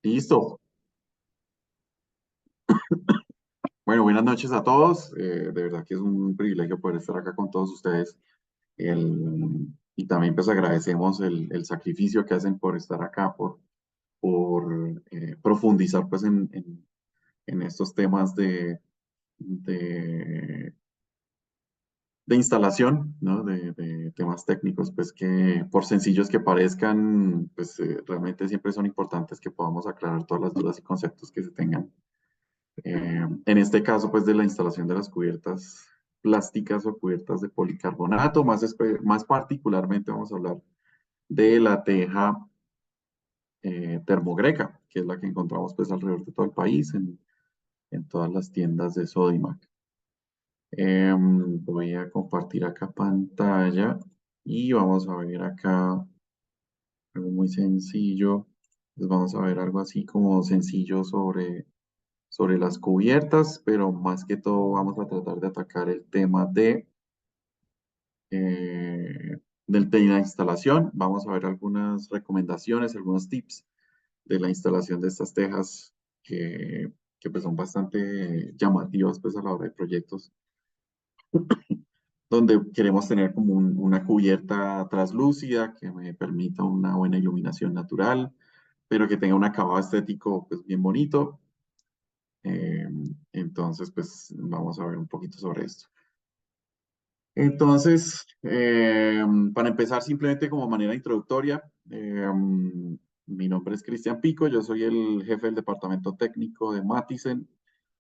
Listo. Bueno, buenas noches a todos. De verdad que es un privilegio poder estar acá con todos ustedes. Y también pues agradecemos el sacrificio que hacen por estar acá, por profundizar pues en estos temas de, de instalación, ¿no? De temas técnicos, pues que por sencillos que parezcan, pues realmente siempre son importantes que podamos aclarar todas las dudas y conceptos que se tengan. En este caso, pues de la instalación de las cubiertas plásticas o cubiertas de policarbonato, más particularmente vamos a hablar de la teja termogreca, que es la que encontramos pues alrededor de todo el país, en todas las tiendas de Sodimac. Voy a compartir acá pantalla y vamos a ver acá algo muy sencillo. Pues vamos a ver algo así como sencillo sobre las cubiertas, pero más que todo vamos a tratar de atacar el tema eh, de la instalación. Vamos a ver algunas recomendaciones, algunos tips de la instalación de estas tejas que pues son bastante llamativas pues a la hora de proyectos, donde queremos tener como una cubierta traslúcida que me permita una buena iluminación natural, pero que tenga un acabado estético pues bien bonito. Eh, entonces, pues vamos a ver un poquito sobre esto. Entonces, para empezar, simplemente como manera introductoria, mi nombre es Cristian Pico, yo soy el jefe del departamento técnico de Matisen.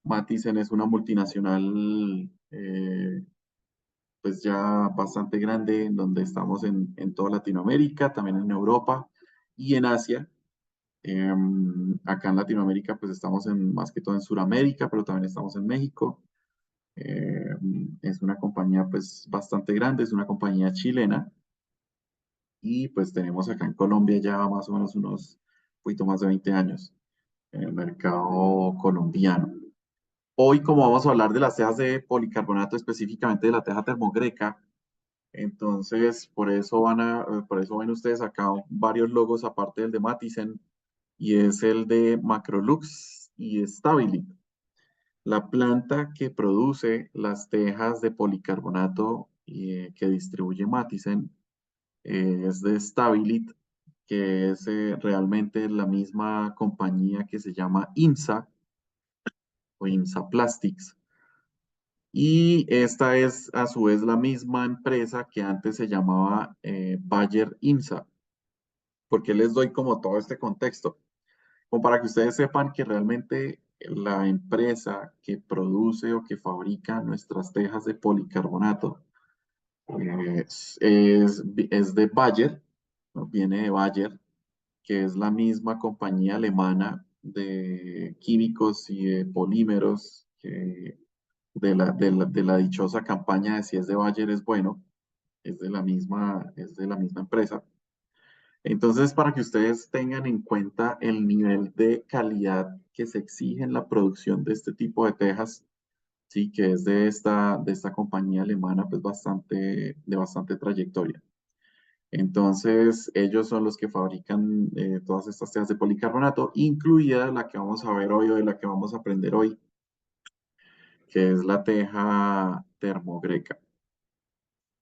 Matisen es una multinacional, pues ya bastante grande, en donde estamos en toda Latinoamérica, también en Europa y en Asia. Acá en Latinoamérica, pues estamos más que todo en Sudamérica, pero también estamos en México. Eh, es una compañía pues bastante grande, es una compañía chilena y pues tenemos acá en Colombia ya más o menos unos poquito más de 20 años en el mercado colombiano. Hoy como vamos a hablar de las tejas de policarbonato, específicamente de la teja termogreca, entonces por eso ven ustedes acá varios logos aparte del de Matisen y es el de Macrolux y Stabilit. La planta que produce las tejas de policarbonato que distribuye Matisen es de Stabilit, que es realmente la misma compañía que se llama IMSA o IMSA Plastics. Y esta es a su vez la misma empresa que antes se llamaba Bayer IMSA. ¿Por qué les doy como todo este contexto? Como para que ustedes sepan que realmente la empresa que produce o que fabrica nuestras tejas de policarbonato es de Bayer, ¿no? Viene de Bayer, que es la misma compañía alemana de químicos y de polímeros que de la dichosa campaña de si es de Bayer es bueno, es de la misma empresa. Entonces, para que ustedes tengan en cuenta el nivel de calidad que se exige en la producción de este tipo de tejas, sí, que es de esta compañía alemana, pues de bastante trayectoria. Entonces, ellos son los que fabrican todas estas tejas de policarbonato, incluida la que vamos a ver hoy o de la que vamos a aprender hoy, que es la teja termogreca.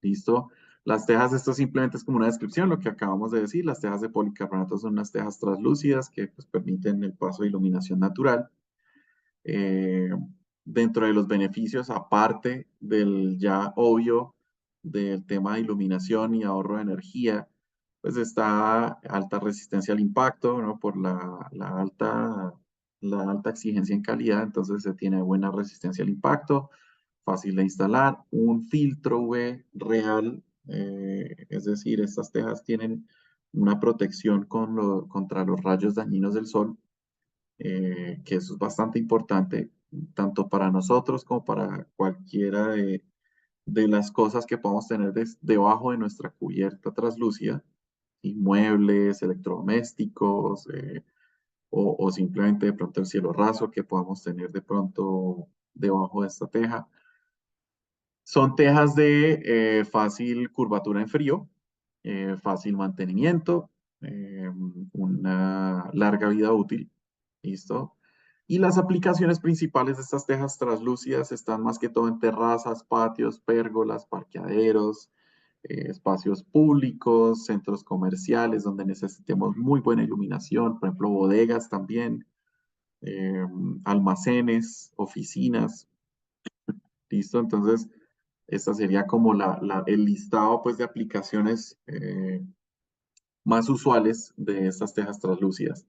¿Listo? Las tejas, esto simplemente es como una descripción, lo que acabamos de decir. Las tejas de policarbonato son unas tejas translúcidas que pues, permiten el paso de iluminación natural. Eh, Dentro de los beneficios, aparte del ya obvio del tema de iluminación y ahorro de energía, pues está alta resistencia al impacto, ¿no? Por la alta exigencia en calidad, entonces se tiene buena resistencia al impacto, fácil de instalar, un filtro UV real, es decir, estas tejas tienen una protección contra los rayos dañinos del sol, que eso es bastante importante, tanto para nosotros como para cualquiera de las cosas que podamos tener debajo de nuestra cubierta translúcida, inmuebles, electrodomésticos, o simplemente de pronto el cielo raso que podamos tener de pronto debajo de esta teja. Son tejas de fácil curvatura en frío, fácil mantenimiento, una larga vida útil. ¿Listo? Y las aplicaciones principales de estas tejas translúcidas están más que todo en terrazas, patios, pérgolas, parqueaderos, espacios públicos, centros comerciales donde necesitemos muy buena iluminación, por ejemplo, bodegas también, eh, almacenes, oficinas. ¿Listo? Entonces, esta sería como el listado pues, de aplicaciones más usuales de estas tejas translúcidas.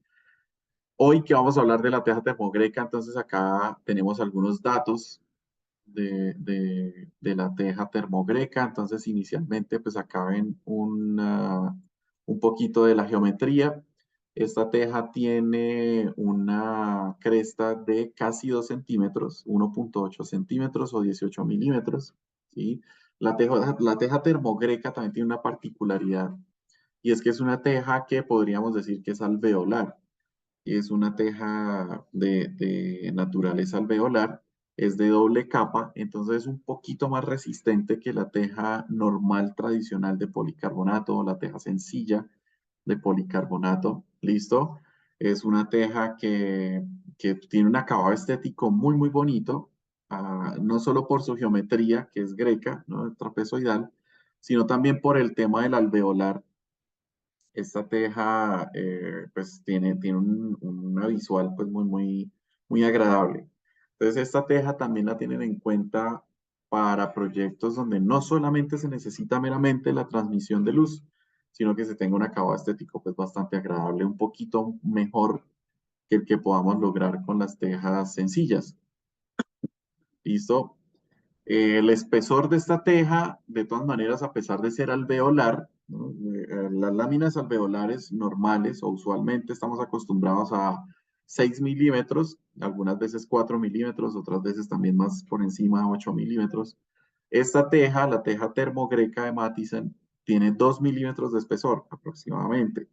Hoy que vamos a hablar de la teja termogreca, entonces acá tenemos algunos datos de la teja termogreca. Entonces, inicialmente, pues acá ven un poquito de la geometría. Esta teja tiene una cresta de casi 2 centímetros, 1,8 centímetros o 18 milímetros, ¿sí? La teja termogreca también tiene una particularidad, y es que es una teja que podríamos decir que es alveolar, y es una teja de naturaleza alveolar, es de doble capa, entonces es un poquito más resistente que la teja normal tradicional de policarbonato o la teja sencilla de policarbonato. ¿Listo? Es una teja que tiene un acabado estético muy, muy bonito, no solo por su geometría, que es greca, ¿no? Trapezoidal, sino también por el tema del alveolar. Esta teja pues tiene una visual pues muy, muy, muy agradable. Entonces esta teja también la tienen en cuenta para proyectos donde no solamente se necesita meramente la transmisión de luz, sino que se tenga un acabado estético pues bastante agradable, un poquito mejor que el que podamos lograr con las tejas sencillas. ¿Listo? El espesor de esta teja, de todas maneras, a pesar de ser alveolar, ¿no? Las láminas alveolares normales o usualmente estamos acostumbrados a 6 milímetros, algunas veces 4 milímetros, otras veces también más por encima de 8 milímetros. Esta teja, la teja termogreca de Mathisen, tiene 2 milímetros de espesor aproximadamente.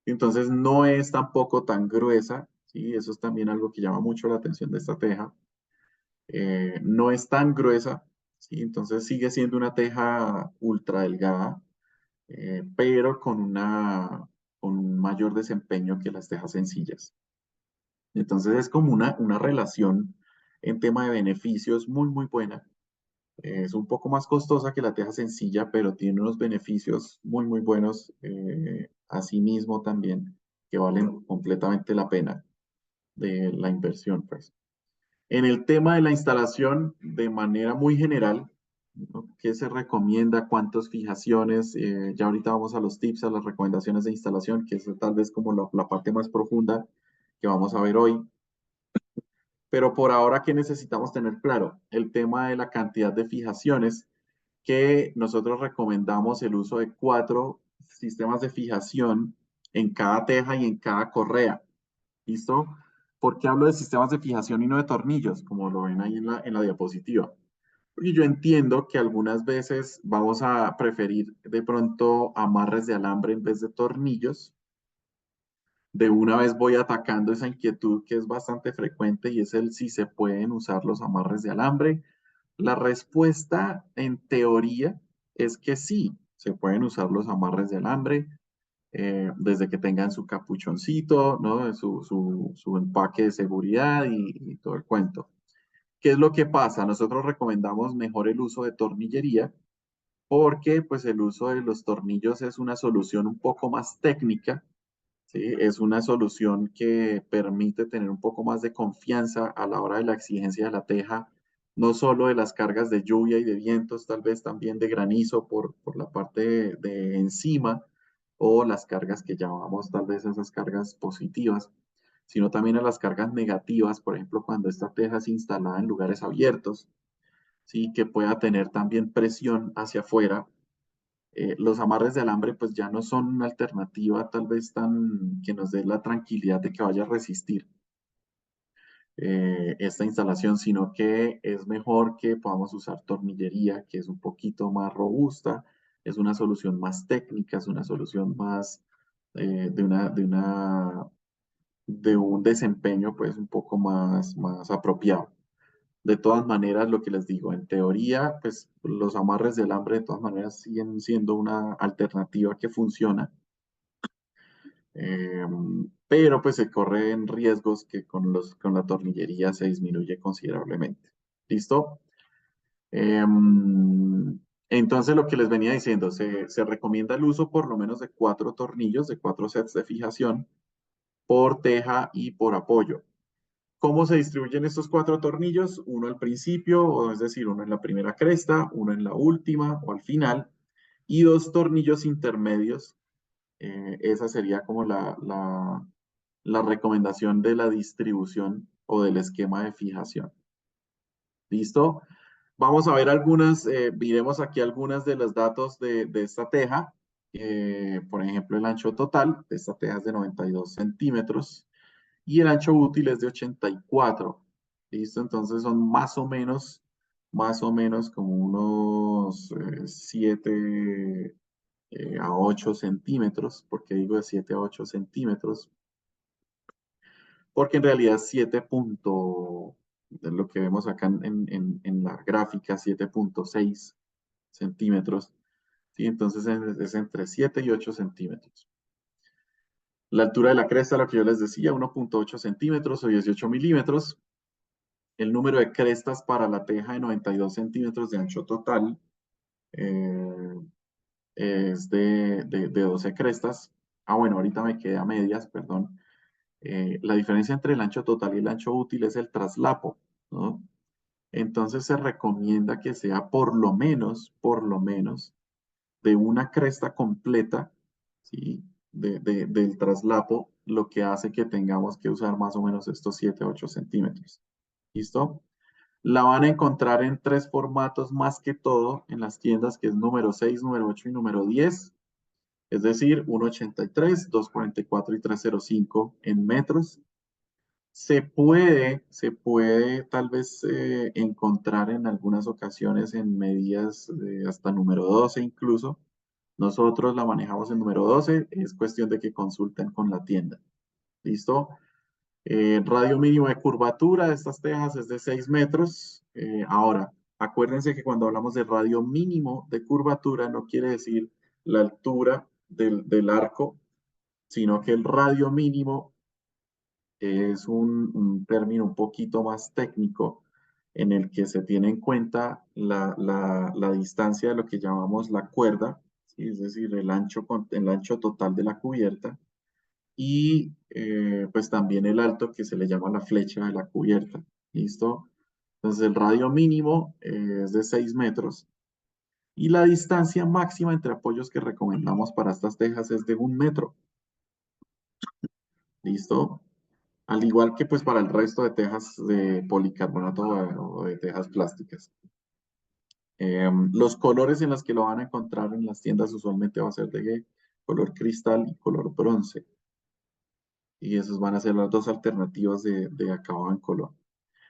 Entonces no es tampoco tan gruesa, ¿sí? Eso es también algo que llama mucho la atención de esta teja. No es tan gruesa, ¿sí? Entonces sigue siendo una teja ultra delgada, pero con un mayor desempeño que las tejas sencillas. Entonces es como una relación en tema de beneficios muy, muy buena. Es un poco más costosa que la teja sencilla, pero tiene unos beneficios muy, muy buenos, asimismo también, que valen completamente la pena de la inversión, pues. En el tema de la instalación, de manera muy general, ¿no? ¿Qué se recomienda? ¿Cuántas fijaciones? Ya ahorita vamos a los tips, a las recomendaciones de instalación, que es tal vez como la parte más profunda que vamos a ver hoy. Pero por ahora, ¿qué necesitamos tener claro? El tema de la cantidad de fijaciones, que nosotros recomendamos el uso de 4 sistemas de fijación en cada teja y en cada correa. ¿Listo? ¿Por qué hablo de sistemas de fijación y no de tornillos, como lo ven ahí en la diapositiva? Porque yo entiendo que algunas veces vamos a preferir de pronto amarres de alambre en vez de tornillos. De una vez voy atacando esa inquietud que es bastante frecuente, y es el si se pueden usar los amarres de alambre. La respuesta en teoría es que sí, se pueden usar los amarres de alambre, desde que tengan su capuchoncito, ¿no? Su empaque de seguridad y todo el cuento. ¿Qué es lo que pasa? Nosotros recomendamos mejor el uso de tornillería, porque pues el uso de los tornillos es una solución un poco más técnica, ¿sí? Es una solución que permite tener un poco más de confianza a la hora de la exigencia de la teja, no solo de las cargas de lluvia y de vientos, tal vez también de granizo por la parte de encima, o las cargas que llamamos tal vez esas cargas positivas, sino también a las cargas negativas, por ejemplo, cuando esta teja es instalada en lugares abiertos, ¿sí? Que pueda tener también presión hacia afuera. Los amarres de alambre pues ya no son una alternativa tal vez tan que nos dé la tranquilidad de que vaya a resistir esta instalación, sino que es mejor que podamos usar tornillería, que es un poquito más robusta, es una solución más técnica, es una solución más de un desempeño pues un poco más apropiado. De todas maneras, lo que les digo, en teoría, pues los amarres de alambre de todas maneras siguen siendo una alternativa que funciona, pero pues se corren riesgos que con la tornillería se disminuye considerablemente. ¿Listo? Entonces, lo que les venía diciendo, se recomienda el uso por lo menos de 4 tornillos, de 4 sets de fijación por teja y por apoyo. ¿Cómo se distribuyen estos 4 tornillos? Uno al principio, o es decir, uno en la primera cresta, uno en la última o al final, y 2 tornillos intermedios. Esa sería como la recomendación de la distribución o del esquema de fijación. ¿Listo? Vamos a ver algunas, miremos aquí algunas de los datos de esta teja. Por ejemplo, el ancho total de esta teja es de 92 centímetros y el ancho útil es de 84. ¿Listo? Entonces son más o menos como unos 7 a 8 centímetros. ¿Por qué digo de 7 a 8 centímetros? Porque en realidad 7 punto, de lo que vemos acá en la gráfica, 7,6 centímetros, ¿sí? Entonces es entre 7 y 8 centímetros. La altura de la cresta, lo que yo les decía, 1,8 centímetros o 18 milímetros. El número de crestas para la teja de 92 centímetros de ancho total eh, es de 12 crestas. Ah, bueno, ahorita me quedé a medias, perdón. La diferencia entre el ancho total y el ancho útil es el traslapo, ¿no? Entonces se recomienda que sea por lo menos, de una cresta completa, ¿sí? Del traslapo, lo que hace que tengamos que usar más o menos estos 7 8 centímetros. ¿Listo? La van a encontrar en 3 formatos más que todo en las tiendas, que es número 6, número 8 y número 10. Es decir, 1,83, 2,44 y 3,05 en metros. Se puede tal vez encontrar en algunas ocasiones en medidas hasta número 12 incluso. Nosotros la manejamos en número 12, es cuestión de que consulten con la tienda. ¿Listo? Radio mínimo de curvatura de estas tejas es de 6 metros. Ahora, acuérdense que cuando hablamos de radio mínimo de curvatura no quiere decir la altura del arco, sino que el radio mínimo es un término un poquito más técnico en el que se tiene en cuenta la distancia de lo que llamamos la cuerda, ¿sí? Es decir, el ancho total de la cubierta y pues también el alto que se le llama la flecha de la cubierta. ¿Listo? Entonces el radio mínimo es de 6 metros y la distancia máxima entre apoyos que recomendamos para estas tejas es de 1 metro. ¿Listo? Al igual que pues para el resto de tejas de policarbonato o de tejas plásticas. Los colores en los que lo van a encontrar en las tiendas usualmente va a ser de color cristal y color bronce. Y esas van a ser las 2 alternativas de acabado en color.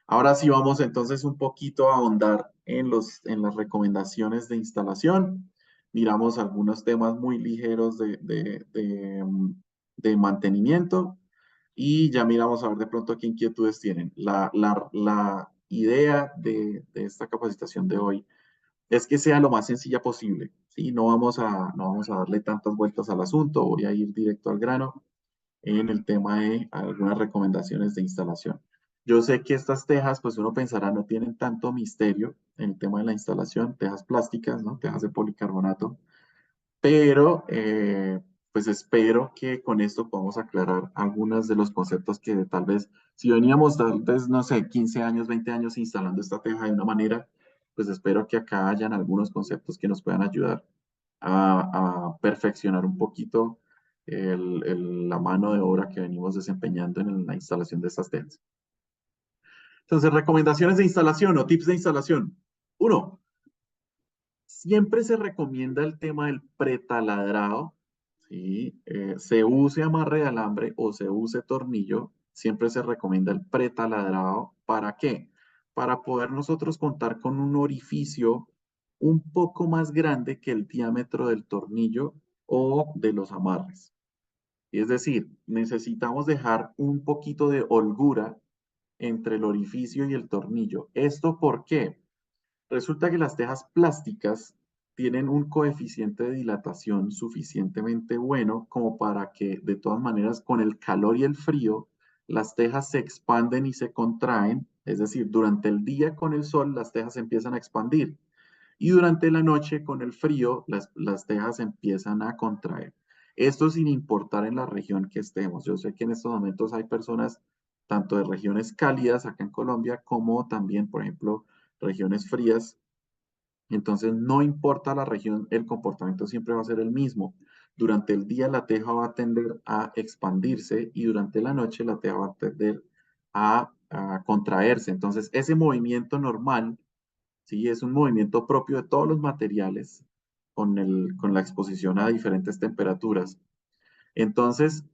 Ahora sí vamos entonces un poquito a ahondar en las recomendaciones de instalación. Miramos algunos temas muy ligeros de mantenimiento y ya miramos a ver de pronto qué inquietudes tienen. La idea de esta capacitación de hoy es que sea lo más sencilla posible, ¿sí? No vamos a darle tantas vueltas al asunto, voy a ir directo al grano en el tema de algunas recomendaciones de instalación. Yo sé que estas tejas, pues uno pensará, no tienen tanto misterio en el tema de la instalación, tejas plásticas, ¿no? Tejas de policarbonato, pero pues espero que con esto podamos aclarar algunos de los conceptos que tal vez, si veníamos tal vez, no sé, 15 años, 20 años instalando esta teja de una manera, pues espero que acá hayan algunos conceptos que nos puedan ayudar a perfeccionar un poquito la mano de obra que venimos desempeñando en la instalación de estas tejas. Entonces, recomendaciones de instalación o tips de instalación. Uno, siempre se recomienda el tema del pretaladrado, ¿sí? Se use amarre de alambre o se use tornillo, siempre se recomienda el pretaladrado. ¿Para qué? Para poder nosotros contar con un orificio un poco más grande que el diámetro del tornillo o de los amarres. Es decir, necesitamos dejar un poquito de holgura entre el orificio y el tornillo. ¿Esto por qué? Resulta que las tejas plásticas tienen un coeficiente de dilatación suficientemente bueno como para que de todas maneras con el calor y el frío las tejas se expanden y se contraen, es decir, durante el día con el sol las tejas empiezan a expandir y durante la noche con el frío las tejas empiezan a contraer. Esto sin importar en la región que estemos. Yo sé que en estos momentos hay personas tanto de regiones cálidas acá en Colombia como también, por ejemplo, regiones frías. Entonces, no importa la región, el comportamiento siempre va a ser el mismo. Durante el día la teja va a tender a expandirse y durante la noche la teja va a tender a contraerse. Entonces, ese movimiento normal, ¿sí? Es un movimiento propio de todos los materiales con la exposición a diferentes temperaturas. Entonces,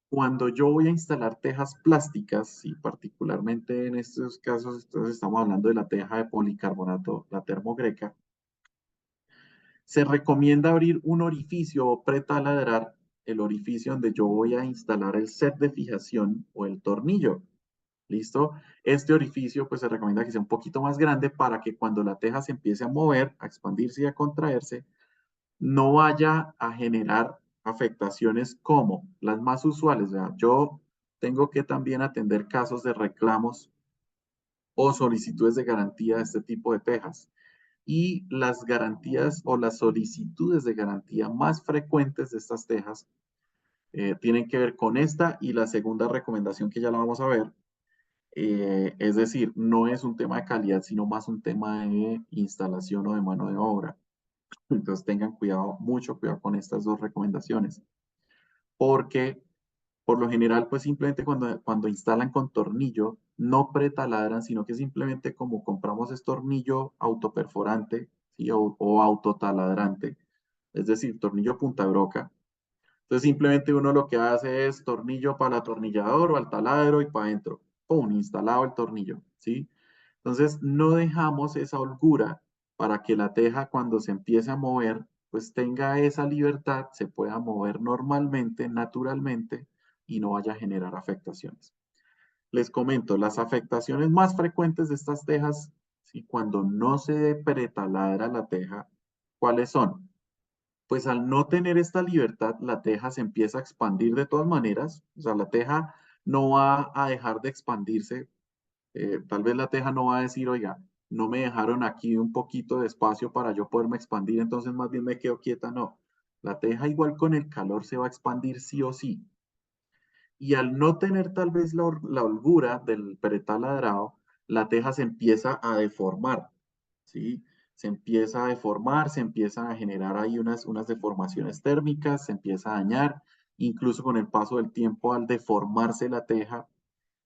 cuando yo voy a instalar tejas plásticas, y particularmente en estos casos, entonces estamos hablando de la teja de policarbonato, la termogreca, se recomienda abrir un orificio o pretaladrar el orificio donde yo voy a instalar el set de fijación o el tornillo. ¿Listo? Este orificio pues se recomienda que sea un poquito más grande para que cuando la teja se empiece a mover, a expandirse y a contraerse, no vaya a generar afectaciones como las más usuales. ¿Verdad? Yo tengo que también atender casos de reclamos o solicitudes de garantía de este tipo de tejas. Y las garantías o las solicitudes de garantía más frecuentes de estas tejas tienen que ver con esta y la segunda recomendación que ya la vamos a ver. Es decir, no es un tema de calidad, sino más un tema de instalación o de mano de obra. Entonces tengan cuidado, mucho cuidado con estas dos recomendaciones, porque por lo general, pues simplemente cuando instalan con tornillo, no pretaladran, sino que simplemente como compramos es tornillo autoperforante, ¿sí? O autotaladrante, es decir, tornillo punta broca. Entonces simplemente uno lo que hace es tornillo para el atornillador o al taladro y para adentro. ¡Pum! Instalado el tornillo, ¿sí? Entonces no dejamos esa holgura para que la teja cuando se empiece a mover, pues tenga esa libertad, se pueda mover normalmente, naturalmente y no vaya a generar afectaciones. Les comento, las afectaciones más frecuentes de estas tejas, ¿sí? Cuando no se pretaladra la teja, ¿cuáles son? Pues al no tener esta libertad, la teja se empieza a expandir de todas maneras. O sea, la teja no va a dejar de expandirse. Tal vez la teja no va a decir, oiga, no me dejaron aquí un poquito de espacio para yo poderme expandir, entonces más bien me quedo quieta. No, la teja igual con el calor se va a expandir sí o sí. Y al no tener tal vez la holgura del pretaladrado, la teja se empieza a deformar, ¿sí? Se empieza a deformar, se empiezan a generar ahí unas deformaciones térmicas, se empieza a dañar, incluso con el paso del tiempo, al deformarse la teja,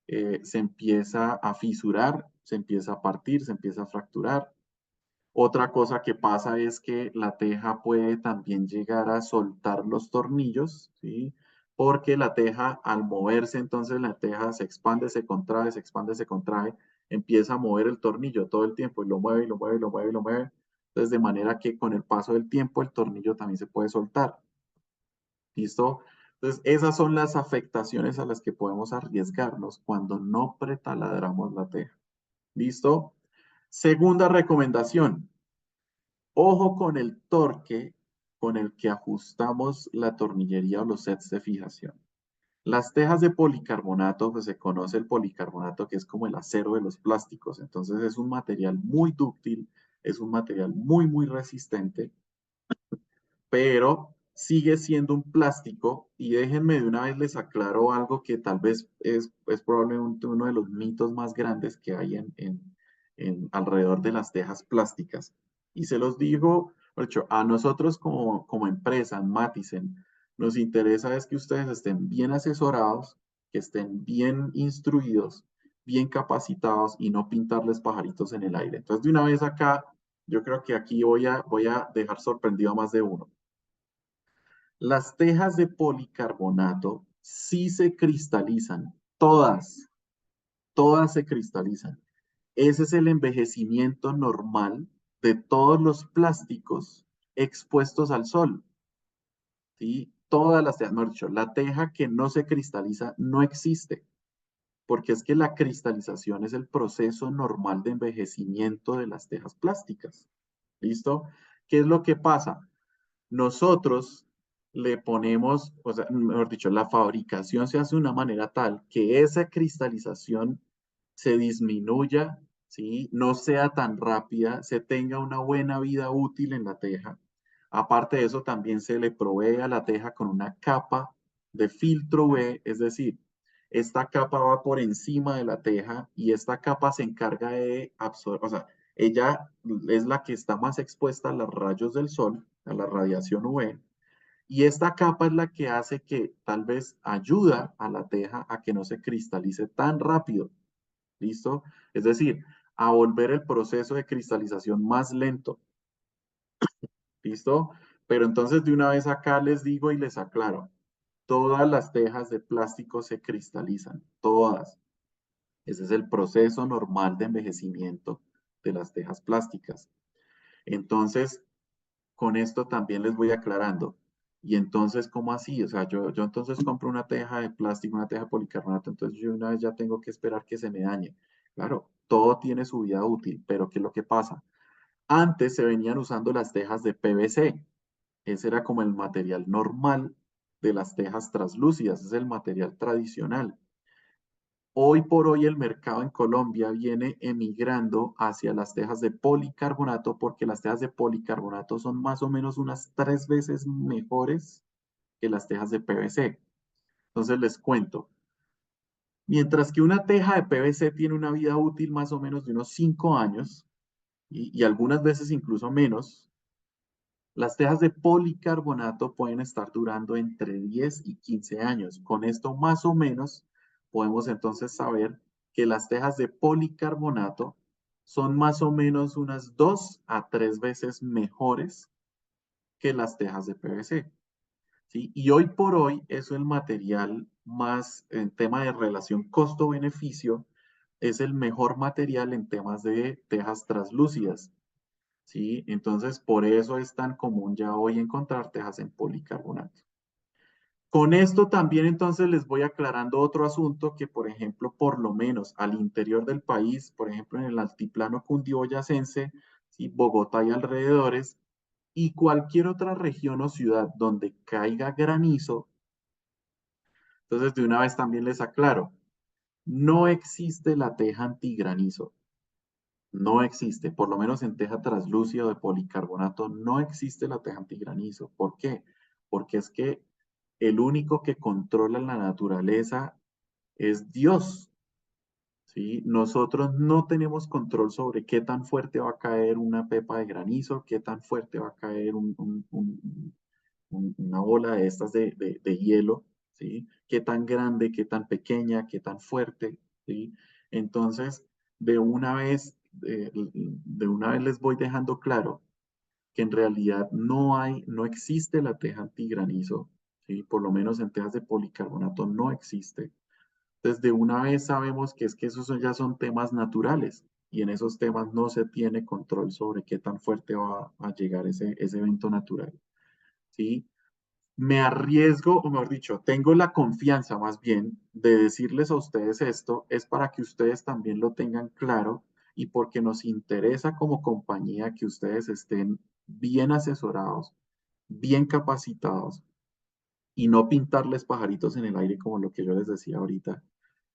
se empieza a fisurar, se empieza a partir, se empieza a fracturar. Otra cosa que pasa es que la teja puede también llegar a soltar los tornillos, ¿sí? Porque la teja, al moverse, entonces la teja se expande, se contrae, se expande, se contrae, empieza a mover el tornillo todo el tiempo y lo mueve, y lo mueve, y lo mueve, y lo mueve. Entonces, de manera que con el paso del tiempo el tornillo también se puede soltar. ¿Listo? Entonces, esas son las afectaciones a las que podemos arriesgarnos cuando no pretaladramos la teja. ¿Listo? Segunda recomendación. Ojo con el torque con el que ajustamos la tornillería o los sets de fijación. Las tejas de policarbonato, pues se conoce el policarbonato que es como el acero de los plásticos, entonces es un material muy dúctil, es un material muy resistente, pero sigue siendo un plástico y déjenme de una vez les aclaro algo que tal vez es probablemente uno de los mitos más grandes que hay alrededor de las tejas plásticas. Y se los digo, de hecho, a nosotros como empresa, en Matisen, nos interesa es que ustedes estén bien asesorados, que estén bien instruidos, bien capacitados y no pintarles pajaritos en el aire. Entonces, de una vez acá, yo creo que aquí voy a dejar sorprendido a más de uno. Las tejas de policarbonato sí se cristalizan, todas se cristalizan. Ese es el envejecimiento normal de todos los plásticos expuestos al sol, ¿sí? Todas las tejas, mejor dicho, la teja que no se cristaliza no existe, porque es que la cristalización es el proceso normal de envejecimiento de las tejas plásticas. ¿Listo? ¿Qué es lo que pasa? Nosotros le ponemos, o sea, mejor dicho, la fabricación se hace de una manera tal que esa cristalización se disminuya, ¿sí? No sea tan rápida, se tenga una buena vida útil en la teja. Aparte de eso, también se le provee a la teja con una capa de filtro UV, es decir, esta capa va por encima de la teja y esta capa se encarga de absorber, o sea, ella es la que está más expuesta a los rayos del sol, a la radiación UV, y esta capa es la que hace que tal vez ayuda a la teja a que no se cristalice tan rápido. ¿Listo? Es decir, a volver el proceso de cristalización más lento. ¿Listo? Pero entonces de una vez acá les digo y les aclaro, todas las tejas de plástico se cristalizan, todas. Ese es el proceso normal de envejecimiento de las tejas plásticas. Entonces, con esto también les voy aclarando. Y entonces, ¿cómo así? O sea, yo entonces compro una teja de plástico, una teja de policarbonato, entonces yo una vez ya tengo que esperar que se me dañe. Claro, todo tiene su vida útil, pero ¿qué es lo que pasa? Antes se venían usando las tejas de PVC. Ese era como el material normal de las tejas translúcidas, es el material tradicional. Hoy por hoy el mercado en Colombia viene emigrando hacia las tejas de policarbonato porque las tejas de policarbonato son más o menos unas 3 veces mejores que las tejas de PVC. Entonces les cuento, mientras que una teja de PVC tiene una vida útil más o menos de unos 5 años y algunas veces incluso menos, las tejas de policarbonato pueden estar durando entre 10 y 15 años. Con esto más o menos podemos entonces saber que las tejas de policarbonato son más o menos unas 2 a 3 veces mejores que las tejas de PVC. ¿Sí? Y hoy por hoy es el material más, en tema de relación costo-beneficio, es el mejor material en temas de tejas translúcidas. ¿Sí? Entonces, por eso es tan común ya hoy encontrar tejas en policarbonato. Con esto también entonces les voy aclarando otro asunto que, por ejemplo, por lo menos al interior del país, por ejemplo, en el altiplano cundiboyacense, ¿sí? Bogotá y alrededores, y cualquier otra región o ciudad donde caiga granizo, entonces de una vez también les aclaro, no existe la teja antigranizo. No existe, por lo menos en teja translúcida o de policarbonato, no existe la teja antigranizo. ¿Por qué? Porque es que el único que controla la naturaleza es Dios, ¿sí? Nosotros no tenemos control sobre qué tan fuerte va a caer una pepa de granizo, qué tan fuerte va a caer una bola de estas de hielo, ¿sí? Qué tan grande, qué tan pequeña, qué tan fuerte, ¿sí? Entonces, de una vez les voy dejando claro que en realidad no existe la teja antigranizo, ¿sí? Por lo menos en tejas de policarbonato no existe. Entonces, de una vez sabemos que es que ya son temas naturales y en esos temas no se tiene control sobre qué tan fuerte va a llegar ese evento natural, ¿sí? Me arriesgo, o mejor dicho, tengo la confianza más bien de decirles a ustedes esto, es para que ustedes también lo tengan claro y porque nos interesa como compañía que ustedes estén bien asesorados, bien capacitados y no pintarles pajaritos en el aire como lo que yo les decía ahorita,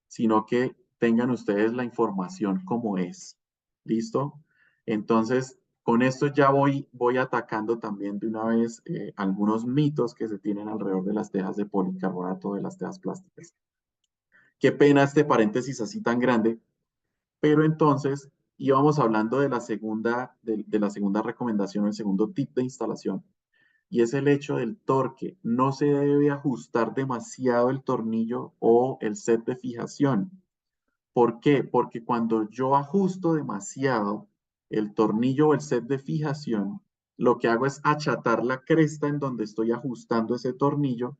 sino que tengan ustedes la información como es. ¿Listo? Entonces, con esto ya voy atacando también de una vez algunos mitos que se tienen alrededor de las tejas de policarbonato, de las tejas plásticas. Qué pena este paréntesis así tan grande, pero entonces íbamos hablando de la segunda recomendación, el segundo tip de instalación, y es el hecho del torque. No se debe ajustar demasiado el tornillo o el set de fijación. ¿Por qué? Porque cuando yo ajusto demasiado el tornillo o el set de fijación, lo que hago es achatar la cresta en donde estoy ajustando ese tornillo,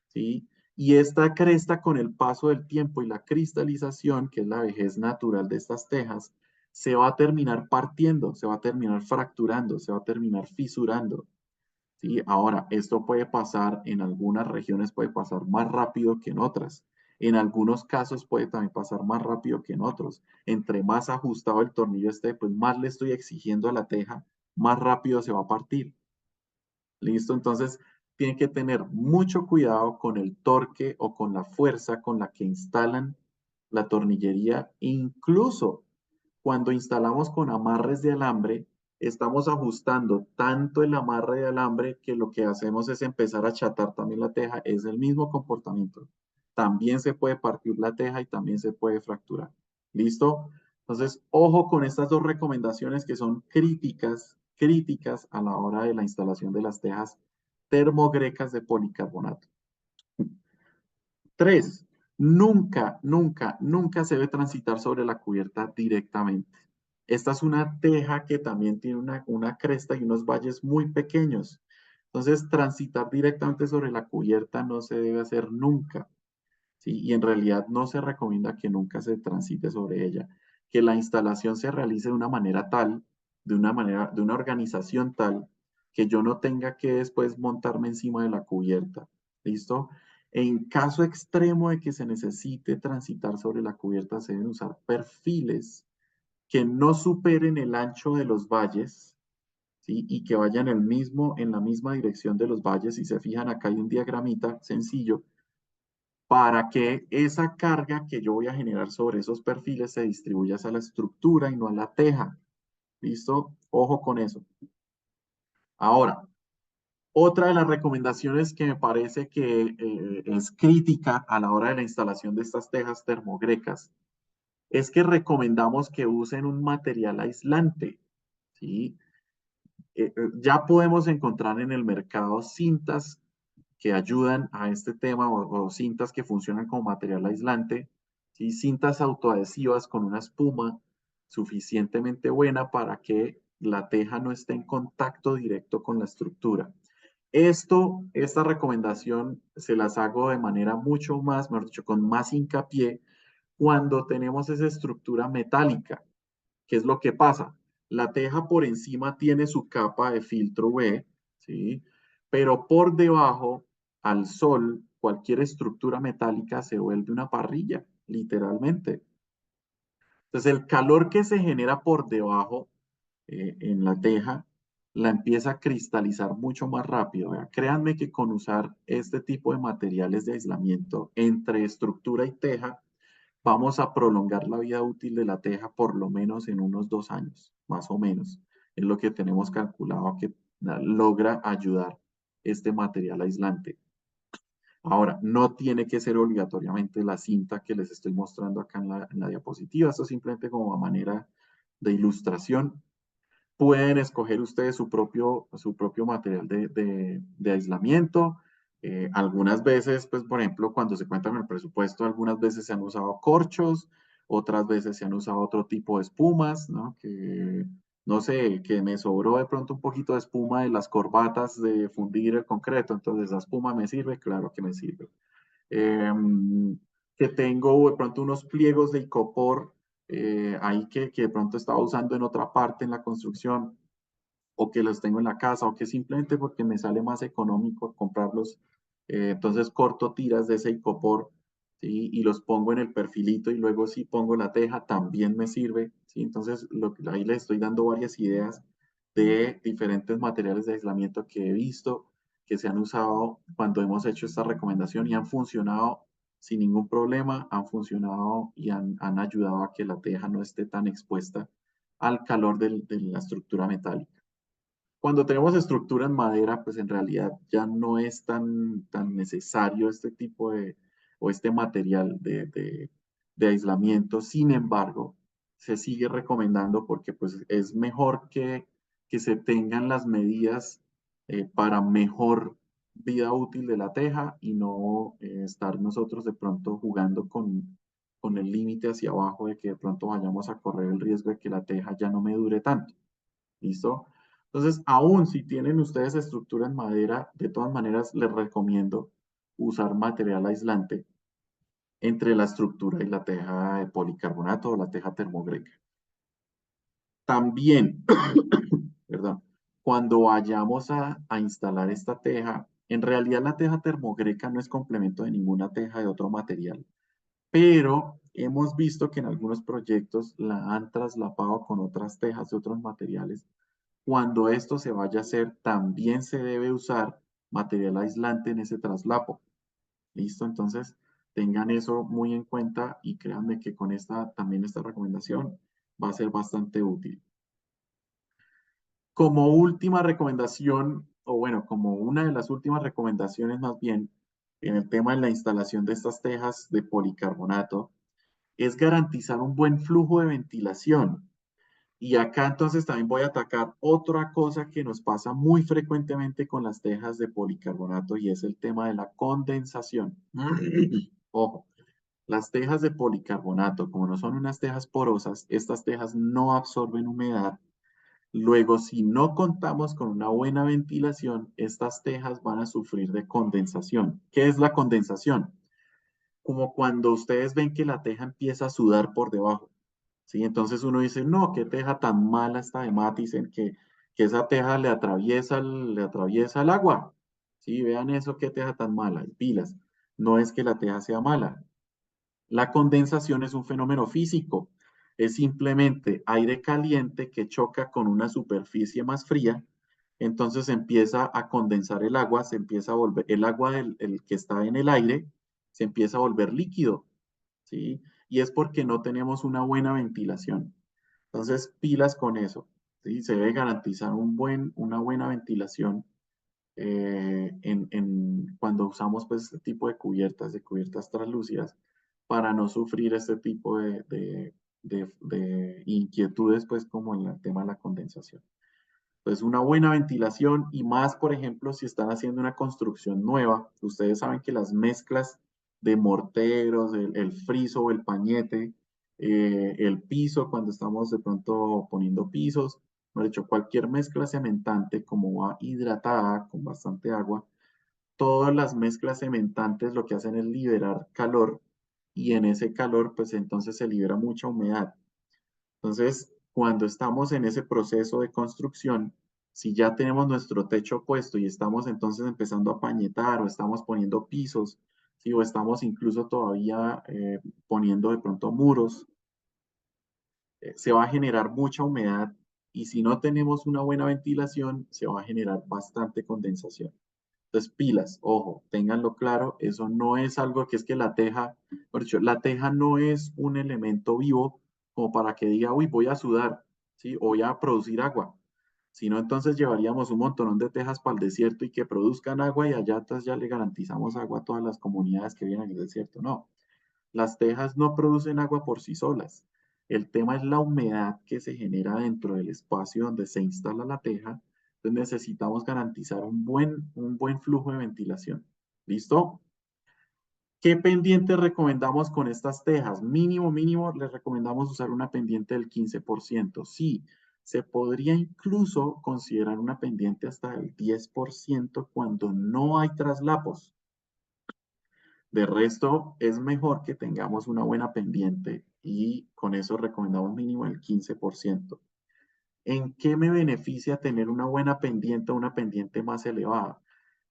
¿sí? Y esta cresta con el paso del tiempo y la cristalización, que es la vejez natural de estas tejas, se va a terminar partiendo, se va a terminar fracturando, se va a terminar fisurando. ¿Sí? Ahora, esto puede pasar en algunas regiones, puede pasar más rápido que en otras. En algunos casos puede también pasar más rápido que en otros. Entre más ajustado el tornillo esté, pues más le estoy exigiendo a la teja, más rápido se va a partir. ¿Listo? Entonces, tienen que tener mucho cuidado con el torque o con la fuerza con la que instalan la tornillería. Incluso cuando instalamos con amarres de alambre, estamos ajustando tanto el amarre de alambre que lo que hacemos es empezar a achatar también la teja. Es el mismo comportamiento. También se puede partir la teja y también se puede fracturar. ¿Listo? Entonces, ojo con estas dos recomendaciones que son críticas a la hora de la instalación de las tejas termogrecas de policarbonato. 3. Nunca se debe transitar sobre la cubierta directamente. Esta es una teja que también tiene una cresta y unos valles muy pequeños. Entonces, transitar directamente sobre la cubierta no se debe hacer nunca. ¿Sí? Y en realidad no se recomienda que nunca se transite sobre ella, que la instalación se realice de una manera tal, de una organización tal, que yo no tenga que después montarme encima de la cubierta. ¿Listo? En caso extremo de que se necesite transitar sobre la cubierta, se deben usar perfiles que no superen el ancho de los valles, ¿sí? Y que vayan en la misma dirección de los valles. Si se fijan, acá hay un diagramita sencillo para que esa carga que yo voy a generar sobre esos perfiles se distribuya hacia la estructura y no a la teja. ¿Listo? Ojo con eso. Ahora, otra de las recomendaciones que me parece que es crítica a la hora de la instalación de estas tejas termogrecas es que recomendamos que usen un material aislante. ¿Sí? Ya podemos encontrar en el mercado cintas que ayudan a este tema o cintas que funcionan como material aislante, ¿sí? Cintas autoadhesivas con una espuma suficientemente buena para que la teja no esté en contacto directo con la estructura. Esta recomendación se las hago de manera mucho más, mejor dicho, con más hincapié cuando tenemos esa estructura metálica. ¿Qué es lo que pasa? La teja por encima tiene su capa de filtro UV, ¿sí? Pero por debajo, al sol, cualquier estructura metálica se vuelve una parrilla, literalmente. Entonces, el calor que se genera por debajo en la teja la empieza a cristalizar mucho más rápido. ¿Vea? Créanme que con usar este tipo de materiales de aislamiento entre estructura y teja, vamos a prolongar la vida útil de la teja por lo menos en unos 2 años, más o menos. Es lo que tenemos calculado que logra ayudar este material aislante. Ahora, no tiene que ser obligatoriamente la cinta que les estoy mostrando acá en la diapositiva. Esto es simplemente como a manera de ilustración. Pueden escoger ustedes su propio material de aislamiento. Algunas veces, pues, por ejemplo, cuando se cuenta con el presupuesto, algunas veces se han usado corchos, otras veces se han usado otro tipo de espumas, ¿no? Que, no sé, que me sobró de pronto un poquito de espuma de las corbatas de fundir el concreto, entonces la espuma me sirve, claro que me sirve. Que tengo de pronto unos pliegos de icopor ahí que de pronto estaba usando en otra parte en la construcción o que los tengo en la casa o que simplemente porque me sale más económico comprarlos. Entonces corto tiras de ese icopor, ¿sí? Y los pongo en el perfilito y luego si pongo la teja también me sirve, ¿sí? Entonces ahí les estoy dando varias ideas de diferentes materiales de aislamiento que he visto que se han usado cuando hemos hecho esta recomendación y han funcionado sin ningún problema, han funcionado y han ayudado a que la teja no esté tan expuesta al calor de la estructura metálica. Cuando tenemos estructura en madera, pues en realidad ya no es tan necesario este tipo o este material de aislamiento. Sin embargo, se sigue recomendando porque pues es mejor que se tengan las medidas para mejor vida útil de la teja y no estar nosotros de pronto jugando con el límite hacia abajo de que de pronto vayamos a correr el riesgo de que la teja ya no me dure tanto. ¿Listo? Entonces, aún si tienen ustedes estructura en madera, de todas maneras les recomiendo usar material aislante entre la estructura y la teja de policarbonato o la teja termogreca. También, perdón, cuando vayamos a instalar esta teja, en realidad la teja termogreca no es complemento de ninguna teja de otro material, pero hemos visto que en algunos proyectos la han traslapado con otras tejas de otros materiales Cuando esto se vaya a hacer, también se debe usar material aislante en ese traslapo. ¿Listo? Entonces, tengan eso muy en cuenta y créanme que con también esta recomendación va a ser bastante útil. Como última recomendación, o bueno, como una de las últimas recomendaciones más bien, en el tema de la instalación de estas tejas de policarbonato, es garantizar un buen flujo de ventilación. Y acá entonces también voy a atacar otra cosa que nos pasa muy frecuentemente con las tejas de policarbonato y es el tema de la condensación. Ojo, las tejas de policarbonato, como no son unas tejas porosas, estas tejas no absorben humedad. Luego, si no contamos con una buena ventilación, estas tejas van a sufrir de condensación. ¿Qué es la condensación? Como cuando ustedes ven que la teja empieza a sudar por debajo. ¿Sí? Entonces uno dice, no, qué teja tan mala esta de Matisen, que esa teja le atraviesa el agua. Sí, vean eso, qué teja tan mala, y pilas. No es que la teja sea mala. La condensación es un fenómeno físico. Es simplemente aire caliente que choca con una superficie más fría. Entonces empieza a condensar el agua, se empieza a volver, el agua el que está en el aire se empieza a volver líquido. ¿Sí? Y es porque no tenemos una buena ventilación. Entonces, pilas con eso, ¿sí? Se debe garantizar una buena ventilación cuando usamos pues, este tipo de cubiertas translúcidas, para no sufrir este tipo de inquietudes, pues como en el tema de la condensación. Entonces, una buena ventilación y más, por ejemplo, si están haciendo una construcción nueva, ustedes saben que las mezclas de morteros, el friso o el pañete, el piso, cuando estamos de pronto poniendo pisos, mejor dicho, cualquier mezcla cementante, como va hidratada con bastante agua, todas las mezclas cementantes lo que hacen es liberar calor y en ese calor, pues entonces se libera mucha humedad. Entonces, cuando estamos en ese proceso de construcción, si ya tenemos nuestro techo puesto y estamos entonces empezando a pañetar o estamos poniendo pisos, ¿sí? O estamos incluso todavía poniendo de pronto muros, se va a generar mucha humedad y si no tenemos una buena ventilación, se va a generar bastante condensación. Entonces, pilas, ojo, ténganlo claro, eso no es algo que es que la teja, por hecho, la teja no es un elemento vivo como para que diga, uy, voy a sudar, ¿sí? O voy a producir agua. Si no, entonces llevaríamos un montón de tejas para el desierto y que produzcan agua y allá entonces ya le garantizamos agua a todas las comunidades que vienen del desierto. No, las tejas no producen agua por sí solas. El tema es la humedad que se genera dentro del espacio donde se instala la teja. Entonces necesitamos garantizar un buen flujo de ventilación. ¿Listo? ¿Qué pendiente recomendamos con estas tejas? Mínimo, mínimo, les recomendamos usar una pendiente del 15%. Sí, se podría incluso considerar una pendiente hasta del 10% cuando no hay traslapos. De resto, es mejor que tengamos una buena pendiente y con eso recomendamos mínimo el 15%. ¿En qué me beneficia tener una buena pendiente o una pendiente más elevada?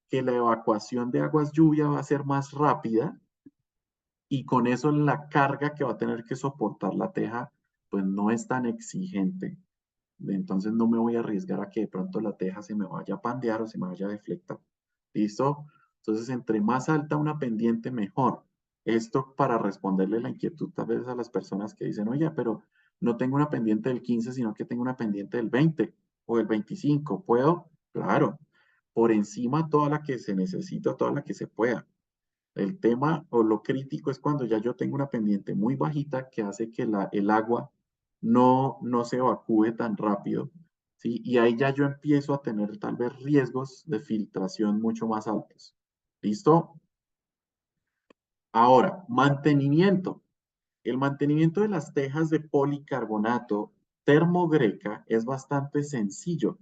Que la evacuación de aguas lluvia va a ser más rápida y con eso la carga que va a tener que soportar la teja pues no es tan exigente. Entonces no me voy a arriesgar a que de pronto la teja se me vaya a pandear o se me vaya a deflectar. ¿Listo? Entonces, entre más alta una pendiente, mejor. Esto para responderle la inquietud tal vez a las personas que dicen, oye, pero no tengo una pendiente del 15, sino que tengo una pendiente del 20 o del 25. ¿Puedo? Claro. Por encima toda la que se necesita, toda la que se pueda. El tema o lo crítico es cuando ya yo tengo una pendiente muy bajita que hace que el agua no se evacúe tan rápido, ¿sí? Y ahí ya yo empiezo a tener tal vez riesgos de filtración mucho más altos. ¿Listo? Ahora, mantenimiento. El mantenimiento de las tejas de policarbonato termogreca es bastante sencillo.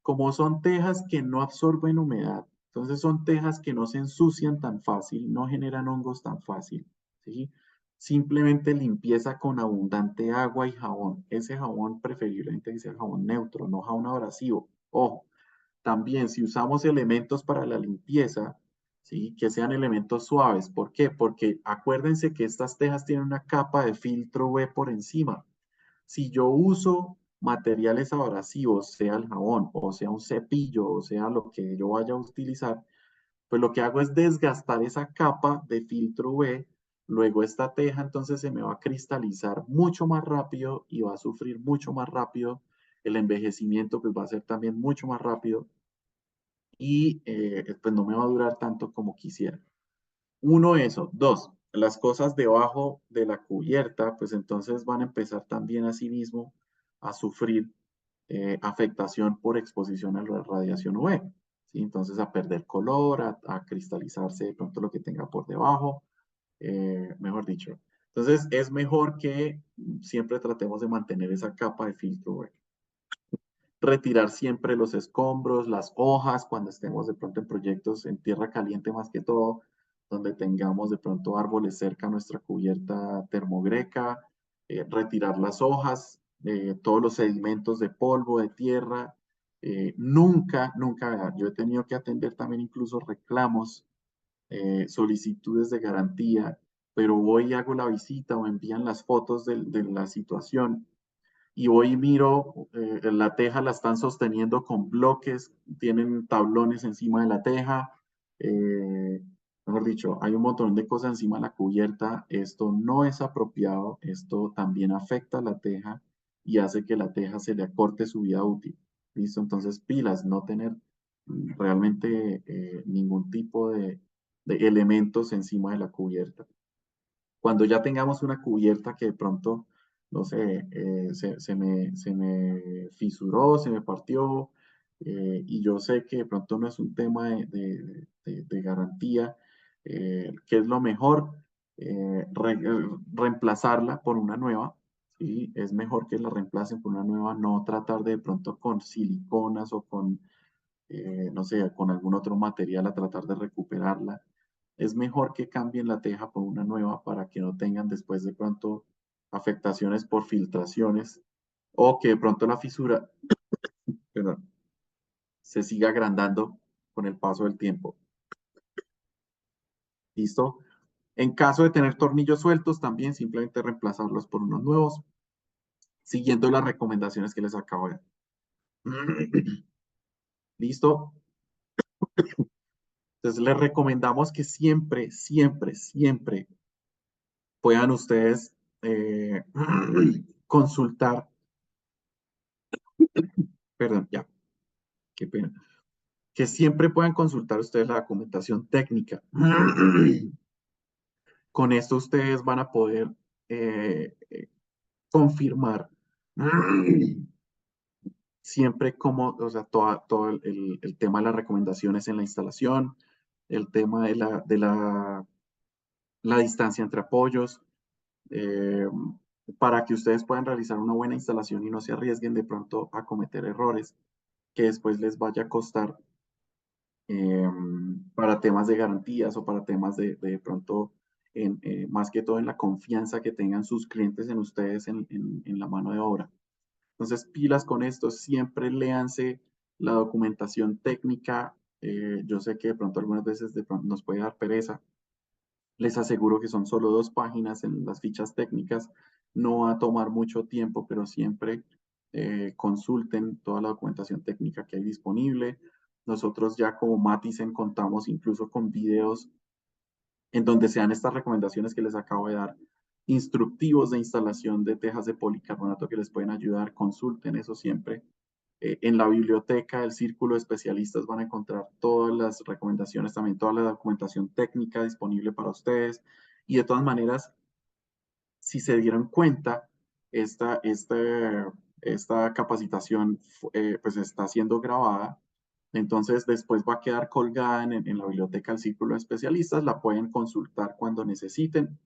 Como son tejas que no absorben humedad, entonces son tejas que no se ensucian tan fácil, no generan hongos tan fácil, ¿sí? Simplemente limpieza con abundante agua y jabón. Ese jabón preferiblemente que sea jabón neutro, no jabón abrasivo. Ojo, también si usamos elementos para la limpieza, ¿sí? Que sean elementos suaves. ¿Por qué? Porque acuérdense que estas tejas tienen una capa de filtro UV por encima. Si yo uso materiales abrasivos, sea el jabón, o sea un cepillo, o sea lo que yo vaya a utilizar, pues lo que hago es desgastar esa capa de filtro UV. Luego esta teja entonces se me va a cristalizar mucho más rápido y va a sufrir mucho más rápido. El envejecimiento pues va a ser también mucho más rápido y pues no me va a durar tanto como quisiera. Uno, eso. Dos, las cosas debajo de la cubierta, pues entonces van a empezar también a sí mismo a sufrir afectación por exposición a la radiación UV, ¿sí? Entonces a perder color, a cristalizarse de pronto lo que tenga por debajo, mejor dicho. Entonces es mejor que siempre tratemos de mantener esa capa de filtro UV. Retirar siempre los escombros, las hojas, cuando estemos de pronto en proyectos en tierra caliente más que todo, donde tengamos de pronto árboles cerca a nuestra cubierta termogreca, retirar las hojas, todos los sedimentos de polvo, de tierra. Nunca, yo he tenido que atender también incluso reclamos, solicitudes de garantía, pero voy y hago la visita o me envían las fotos de la situación y voy y miro, la teja la están sosteniendo con bloques, tienen tablones encima de la teja, eh, mejor dicho, hay un montón de cosas encima de la cubierta, esto no es apropiado, esto también afecta a la teja y hace que la teja se le acorte su vida útil. ¿Listo? Entonces, pilas, no tener realmente ningún tipo de elementos encima de la cubierta. Cuando ya tengamos una cubierta que de pronto, no sé, se me fisuró, se me partió, y yo sé que de pronto no es un tema de garantía, ¿qué es lo mejor? Reemplazarla por una nueva, ¿sí? Es mejor que la reemplacen por una nueva, no tratar de pronto con siliconas o con no sé, con algún otro material a tratar de recuperarla. Es mejor que cambien la teja por una nueva para que no tengan después de pronto afectaciones por filtraciones o que de pronto la fisura, perdón, se siga agrandando con el paso del tiempo. ¿Listo? En caso de tener tornillos sueltos, también simplemente reemplazarlos por unos nuevos, siguiendo las recomendaciones que les acabo de dar. ¿Listo? Entonces les recomendamos que siempre puedan ustedes consultar, perdón, ya, qué pena, que siempre puedan consultar ustedes la documentación técnica. Con esto ustedes van a poder confirmar siempre como, o sea, todo el tema de las recomendaciones en la instalación, el tema la distancia entre apoyos, eh, para que ustedes puedan realizar una buena instalación y no se arriesguen de pronto a cometer errores que después les vaya a costar eh, para temas de garantías o para temas de pronto, más que todo en la confianza que tengan sus clientes en ustedes en la mano de obra. Entonces, pilas con esto, siempre léanse la documentación técnica. Yo sé que de pronto algunas veces de pronto nos puede dar pereza. Les aseguro que son solo 2 páginas en las fichas técnicas. No va a tomar mucho tiempo, pero siempre consulten toda la documentación técnica que hay disponible. Nosotros ya como Matisen contamos incluso con videos en donde se dan estas recomendaciones que les acabo de dar, instructivos de instalación de tejas de policarbonato que les pueden ayudar. Consulten eso siempre. En la biblioteca del Círculo de Especialistas van a encontrar todas las recomendaciones, también toda la documentación técnica disponible para ustedes. Y de todas maneras, si se dieron cuenta, esta capacitación pues está siendo grabada. Entonces, después va a quedar colgada en la biblioteca del Círculo de Especialistas. La pueden consultar cuando necesiten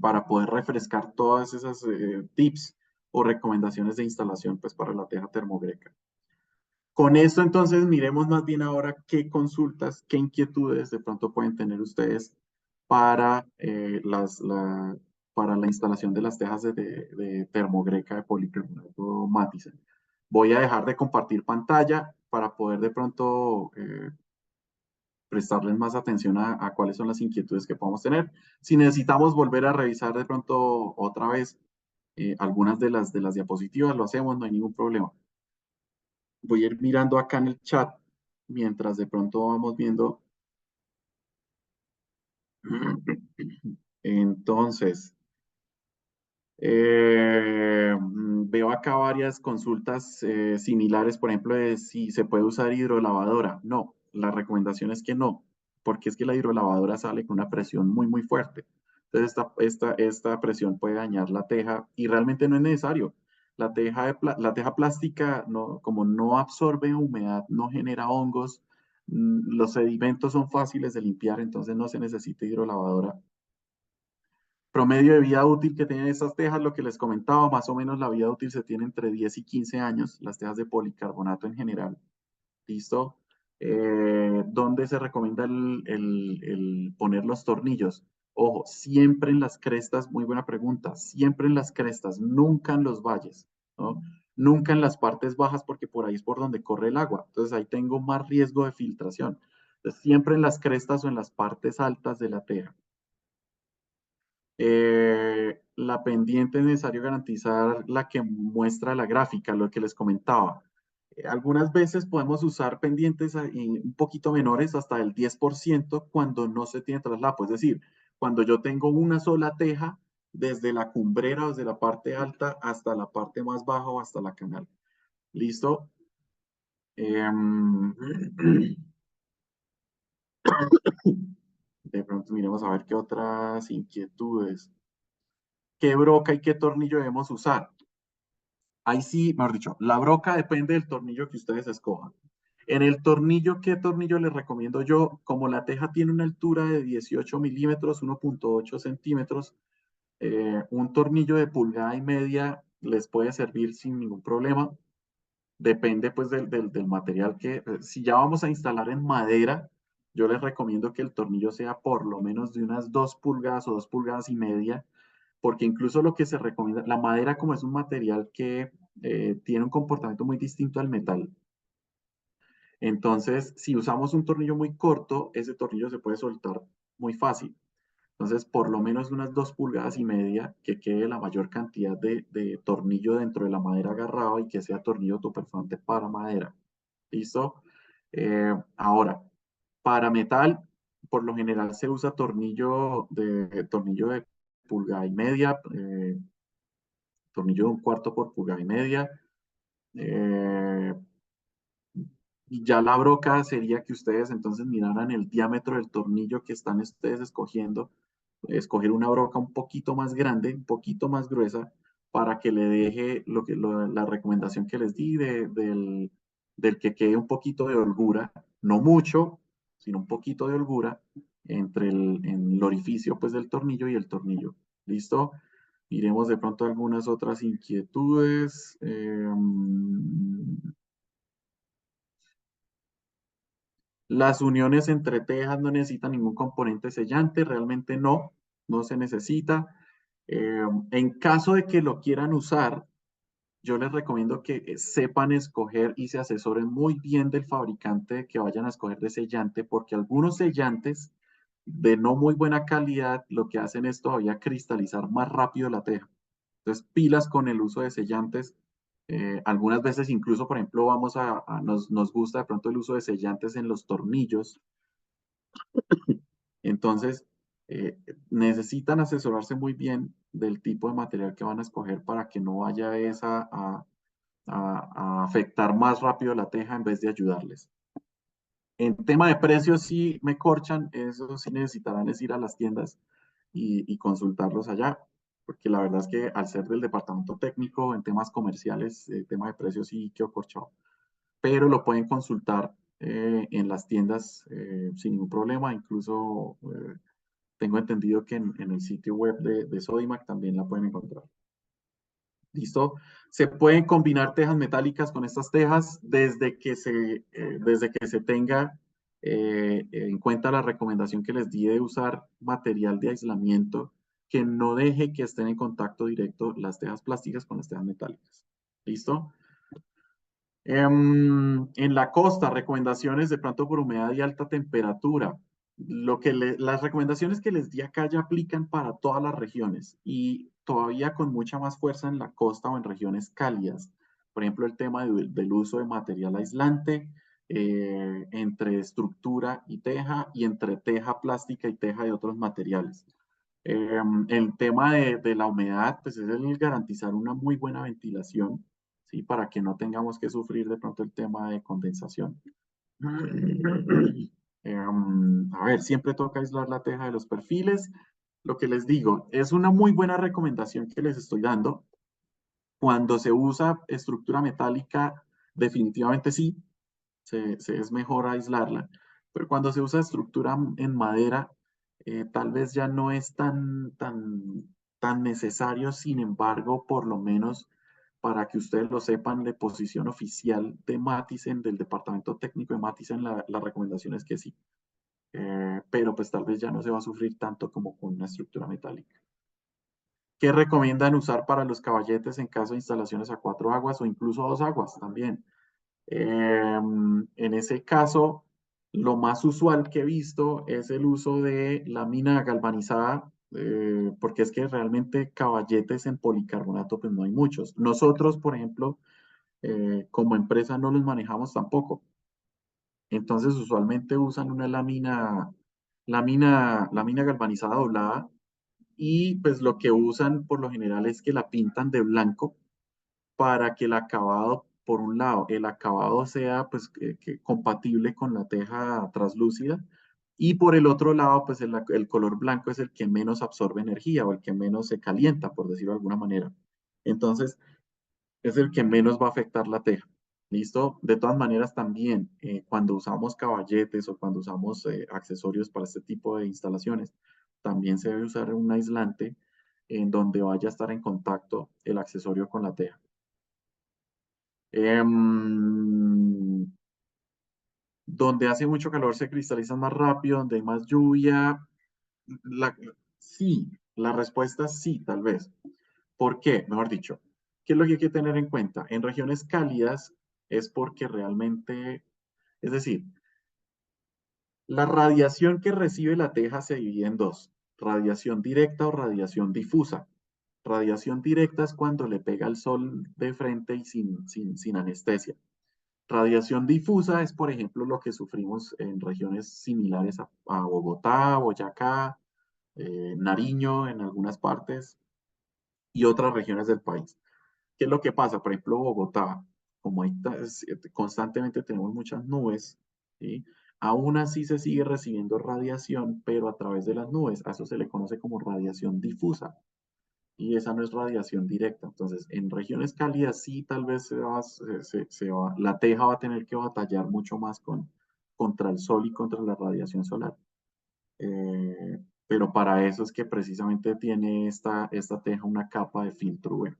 para poder refrescar todas esas tips o recomendaciones de instalación pues, para la teja termogreca. Con esto, entonces, miremos más bien ahora qué consultas, qué inquietudes de pronto pueden tener ustedes para, para la instalación de las tejas de termogreca de policarbonato Matisen. Voy a dejar de compartir pantalla para poder de pronto prestarles más atención a cuáles son las inquietudes que podamos tener. Si necesitamos volver a revisar de pronto otra vez algunas de las diapositivas, lo hacemos, no hay ningún problema. Voy a ir mirando acá en el chat mientras de pronto vamos viendo. Entonces, veo acá varias consultas similares, por ejemplo, de si se puede usar hidrolavadora. No, la recomendación es que no, porque es que la hidrolavadora sale con una presión muy fuerte. Entonces, esta presión puede dañar la teja y realmente no es necesario. La teja plástica, no, como no absorbe humedad, no genera hongos, los sedimentos son fáciles de limpiar, entonces no se necesita hidrolavadora. Promedio de vida útil que tienen estas tejas, lo que les comentaba, más o menos la vida útil se tiene entre 10 y 15 años, las tejas de policarbonato en general. ¿Listo? ¿Dónde se recomienda el poner los tornillos? Ojo, siempre en las crestas, muy buena pregunta, siempre en las crestas, nunca en los valles, ¿no? Nunca en las partes bajas porque por ahí es por donde corre el agua. Entonces ahí tengo más riesgo de filtración. Entonces, siempre en las crestas o en las partes altas de la teja. La pendiente es necesario garantizar la que muestra la gráfica, lo que les comentaba. Algunas veces podemos usar pendientes un poquito menores, hasta el 10% cuando no se tiene traslapo. Es decir, cuando yo tengo una sola teja, desde la cumbrera, desde la parte alta hasta la parte más baja o hasta la canal. ¿Listo? Em, de pronto miremos a ver qué otras inquietudes. ¿Qué broca y qué tornillo debemos usar? Ahí sí, mejor dicho, la broca depende del tornillo que ustedes escojan. En el tornillo, ¿qué tornillo les recomiendo yo? Como la teja tiene una altura de 18 milímetros, 1.8 centímetros, un tornillo de pulgada y media les puede servir sin ningún problema. Depende pues del material si ya vamos a instalar en madera, yo les recomiendo que el tornillo sea por lo menos de unas 2 pulgadas o 2 pulgadas y media, porque incluso lo que se recomienda, la madera como es un material que tiene un comportamiento muy distinto al metal. Entonces, si usamos un tornillo muy corto, ese tornillo se puede soltar muy fácil. Entonces, por lo menos unas 2 pulgadas y media, que quede la mayor cantidad de tornillo dentro de la madera agarrado y que sea tornillo perforante para madera. ¿Listo? Ahora, para metal, por lo general se usa tornillo de pulgada y media, tornillo de 1/4 por pulgada y media. eh, y ya la broca sería que ustedes entonces miraran el diámetro del tornillo que están ustedes escogiendo, escoger una broca un poquito más grande, un poquito más gruesa, para que le deje la recomendación que les di del que quede un poquito de holgura, no mucho, sino un poquito de holgura en el orificio pues, del tornillo y el tornillo. ¿Listo? Miremos de pronto algunas otras inquietudes. Las uniones entre tejas no necesitan ningún componente sellante, realmente no, no se necesita. En caso de que lo quieran usar, yo les recomiendo que sepan escoger y se asesoren muy bien del fabricante que vayan a escoger de sellante, porque algunos sellantes de no muy buena calidad lo que hacen es todavía cristalizar más rápido la teja. Entonces, pilas con el uso de sellantes. Algunas veces incluso, por ejemplo, nos gusta de pronto el uso de sellantes en los tornillos. Entonces, eh, necesitan asesorarse muy bien del tipo de material que van a escoger para que no vaya a afectar más rápido la teja en vez de ayudarles. En tema de precios, sí me corchan, eso sí necesitarán es ir a las tiendas y consultarlos allá, porque la verdad es que al ser del departamento técnico en temas comerciales, tema de precios sí quedo corchado, pero lo pueden consultar en las tiendas sin ningún problema, incluso tengo entendido que en el sitio web de Sodimac también la pueden encontrar. ¿Listo? Se pueden combinar tejas metálicas con estas tejas desde que se tenga en cuenta la recomendación que les di de usar material de aislamiento que no deje que estén en contacto directo las tejas plásticas con las tejas metálicas. ¿Listo? En la costa, recomendaciones de pronto por humedad y alta temperatura. las recomendaciones que les di acá ya aplican para todas las regiones y todavía con mucha más fuerza en la costa o en regiones cálidas. Por ejemplo, el tema del uso de material aislante entre estructura y teja y entre teja plástica y teja de otros materiales. El tema de la humedad, pues es el garantizar una muy buena ventilación, ¿sí? Para que no tengamos que sufrir de pronto el tema de condensación. A ver, siempre toca aislar la teja de los perfiles. Lo que les digo, es una muy buena recomendación que les estoy dando. Cuando se usa estructura metálica, definitivamente sí, es mejor aislarla. Pero cuando se usa estructura en madera, tal vez ya no es tan necesario. Sin embargo, por lo menos para que ustedes lo sepan, de posición oficial de Matisen, del departamento técnico de Matisen, la recomendación es que sí. Pero pues tal vez ya no se va a sufrir tanto como con una estructura metálica. ¿Qué recomiendan usar para los caballetes en caso de instalaciones a 4 aguas o incluso a 2 aguas también? En ese caso, lo más usual que he visto es el uso de lámina galvanizada, porque es que realmente caballetes en policarbonato pues no hay muchos. Nosotros, por ejemplo, como empresa no los manejamos tampoco. Entonces, usualmente usan una lámina galvanizada doblada y pues lo que usan por lo general es que la pintan de blanco para que el acabado, por un lado, el acabado sea pues compatible con la teja translúcida y por el otro lado, pues el color blanco es el que menos absorbe energía o el que menos se calienta, por decirlo de alguna manera. Entonces, es el que menos va a afectar la teja. ¿Listo? De todas maneras, también cuando usamos caballetes o cuando usamos accesorios para este tipo de instalaciones, también se debe usar un aislante en donde vaya a estar en contacto el accesorio con la teja. Donde hace mucho calor se cristalizan más rápido, donde hay más lluvia. La- sí, la respuesta es sí, tal vez. ¿Por qué? Mejor dicho, ¿qué es lo que hay que tener en cuenta? En regiones cálidas es porque realmente, es decir, la radiación que recibe la teja se divide en dos, radiación directa o radiación difusa. Radiación directa es cuando le pega el sol de frente y sin anestesia. Radiación difusa es, por ejemplo, lo que sufrimos en regiones similares a Bogotá, Boyacá, Nariño en algunas partes y otras regiones del país. ¿Qué es lo que pasa? Por ejemplo, Bogotá, como constantemente tenemos muchas nubes, ¿sí? Aún así se sigue recibiendo radiación, pero a través de las nubes. A eso se le conoce como radiación difusa. Y esa no es radiación directa. Entonces, en regiones cálidas sí, tal vez la teja va a tener que batallar mucho más contra el sol y contra la radiación solar. Pero para eso es que precisamente tiene esta teja una capa de filtro UV,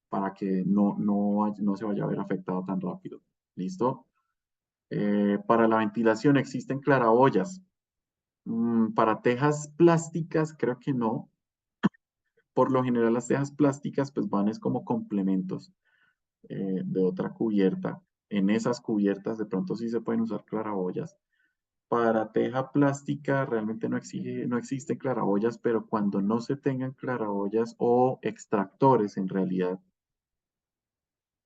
para que no se vaya a ver afectada tan rápido. ¿Listo? Para la ventilación existen claraboyas. Para tejas plásticas creo que no. Por lo general las tejas plásticas pues van es como complementos de otra cubierta. En esas cubiertas de pronto sí se pueden usar claraboyas. Para teja plástica realmente no existen claraboyas, pero cuando no se tengan claraboyas o extractores en realidad,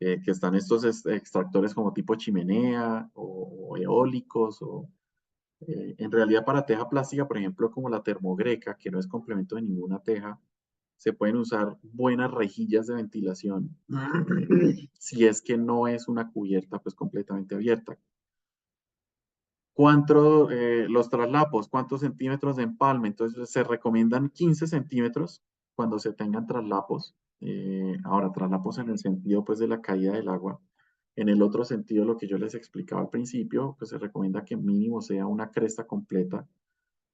que están estos extractores como tipo chimenea o eólicos, en realidad para teja plástica, por ejemplo, como la termogreca, que no es complemento de ninguna teja, se pueden usar buenas rejillas de ventilación si es que no es una cubierta pues completamente abierta. Los traslapos, ¿cuántos centímetros de empalme? Entonces se recomiendan 15 centímetros cuando se tengan traslapos. Ahora, traslapos en el sentido pues de la caída del agua. En el otro sentido, lo que yo les explicaba al principio, pues se recomienda que mínimo sea una cresta completa.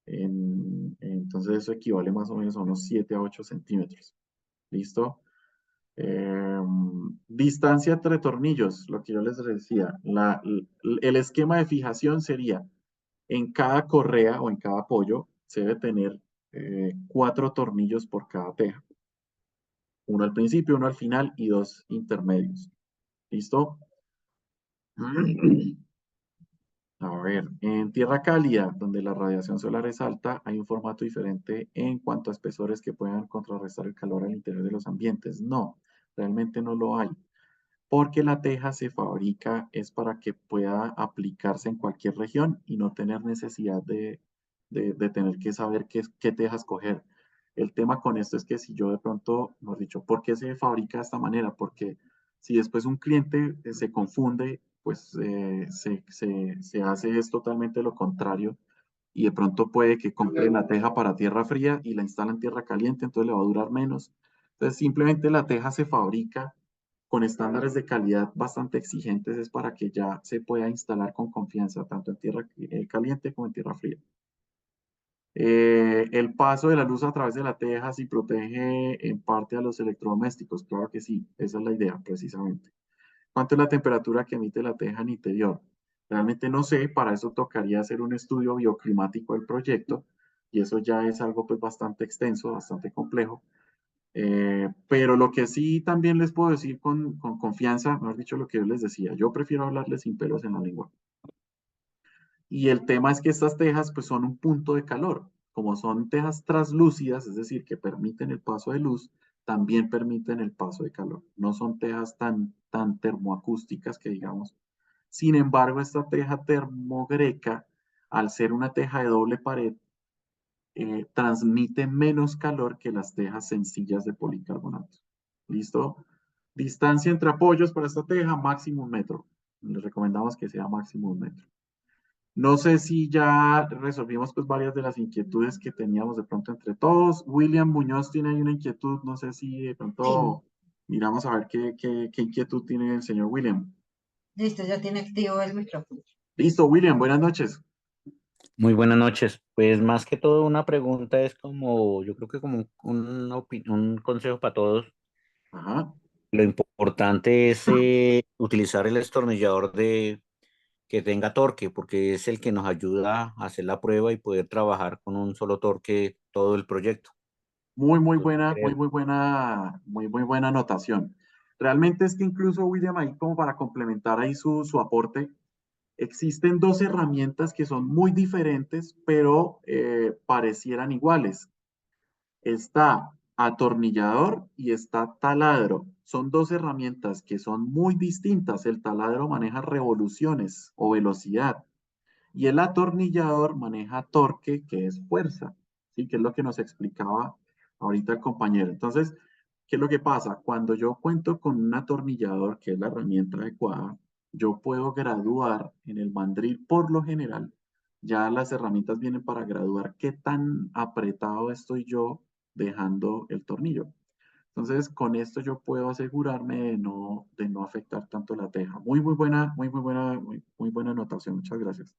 Entonces eso equivale más o menos a unos 7 a 8 centímetros. ¿Listo? Distancia entre tornillos, lo que yo les decía. El esquema de fijación sería en cada correa o en cada apoyo se debe tener 4 tornillos por cada teja. Uno al principio, uno al final y 2 intermedios. ¿Listo? A ver, en tierra cálida, donde la radiación solar es alta, hay un formato diferente en cuanto a espesores que puedan contrarrestar el calor al interior de los ambientes. No, realmente no lo hay, porque la teja se fabrica es para que pueda aplicarse en cualquier región y no tener necesidad de tener que saber qué teja escoger. El tema con esto es que si yo de pronto, mejor dicho, ¿por qué se fabrica de esta manera? Porque si después un cliente se confunde, pues se hace es totalmente lo contrario y de pronto puede que compre la teja para tierra fría y la instala en tierra caliente, entonces le va a durar menos. Entonces simplemente la teja se fabrica con estándares de calidad bastante exigentes, es para que ya se pueda instalar con confianza, tanto en tierra caliente como en tierra fría. El paso de la luz a través de la teja sí protege en parte a los electrodomésticos, claro que sí, esa es la idea precisamente. ¿Cuánto es la temperatura que emite la teja en interior? Realmente no sé, para eso tocaría hacer un estudio bioclimático del proyecto y eso ya es algo pues bastante extenso, bastante complejo. Pero lo que sí también les puedo decir con confianza, mejor dicho lo que yo les decía, yo prefiero hablarles sin pelos en la lengua. Y el tema es que estas tejas pues son un punto de calor. Como son tejas translúcidas, es decir, que permiten el paso de luz, también permiten el paso de calor. No son tejas tan termoacústicas que digamos. Sin embargo, esta teja termogreca, al ser una teja de doble pared, transmite menos calor que las tejas sencillas de policarbonato. ¿Listo? Distancia entre apoyos para esta teja, máximo 1 metro. Les recomendamos que sea máximo 1 metro. No sé si ya resolvimos pues varias de las inquietudes que teníamos de pronto entre todos. William Muñoz tiene ahí una inquietud, no sé si de Sí, pronto miramos a ver qué inquietud tiene el señor William. listo, ya tiene activo el micrófono. Listo, William, buenas noches. Muy buenas noches. Pues más que todo una pregunta es como, yo creo que como un consejo para todos. Ajá. Lo importante es utilizar el destornillador que tenga torque, porque es el que nos ayuda a hacer la prueba y poder trabajar con un solo torque todo el proyecto. Muy Entonces, buena, creo, muy buena anotación. Realmente es que incluso, William, ahí como para complementar ahí su aporte, existen dos herramientas que son muy diferentes, pero parecieran iguales. Está atornillador y está taladro. Son dos herramientas que son muy distintas. El taladro maneja revoluciones o velocidad y el atornillador maneja torque, que es fuerza, ¿sí? Que es lo que nos explicaba ahorita el compañero. Entonces, ¿qué es lo que pasa? Cuando yo cuento con un atornillador, que es la herramienta adecuada, yo puedo graduar en el mandril por lo general. Ya las herramientas vienen para graduar qué tan apretado estoy yo dejando el tornillo. Entonces, con esto yo puedo asegurarme de no afectar tanto la teja. Muy buena anotación. Muchas gracias.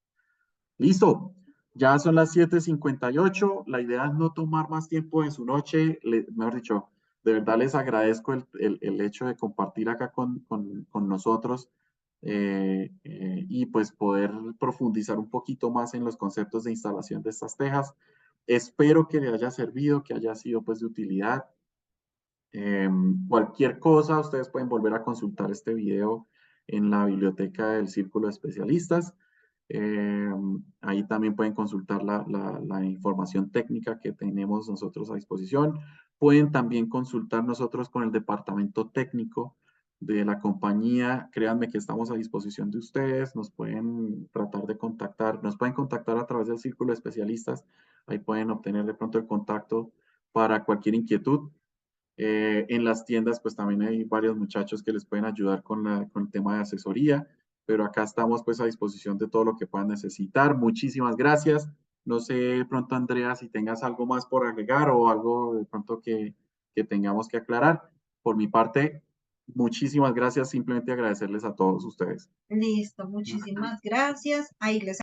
Listo. Ya son las 7:58. La idea es no tomar más tiempo de su noche. Mejor dicho, de verdad les agradezco el hecho de compartir acá con nosotros y pues poder profundizar un poquito más en los conceptos de instalación de estas tejas. Espero que le haya servido, que haya sido pues de utilidad. Cualquier cosa, ustedes pueden volver a consultar este video en la biblioteca del Círculo de Especialistas. Ahí también pueden consultar la información técnica que tenemos nosotros a disposición. Pueden también consultar nosotros con el departamento técnico de la compañía. Créanme que estamos a disposición de ustedes. Nos pueden tratar de contactar, nos pueden contactar a través del Círculo de Especialistas. Ahí pueden obtener de pronto el contacto para cualquier inquietud. En las tiendas, pues también hay varios muchachos que les pueden ayudar con el tema de asesoría, pero acá estamos pues a disposición de todo lo que puedan necesitar. Muchísimas gracias. No sé, de pronto, Andrea, si tengas algo más por agregar o algo de pronto que tengamos que aclarar. Por mi parte, muchísimas gracias. Simplemente agradecerles a todos ustedes. Listo, muchísimas gracias. Ahí les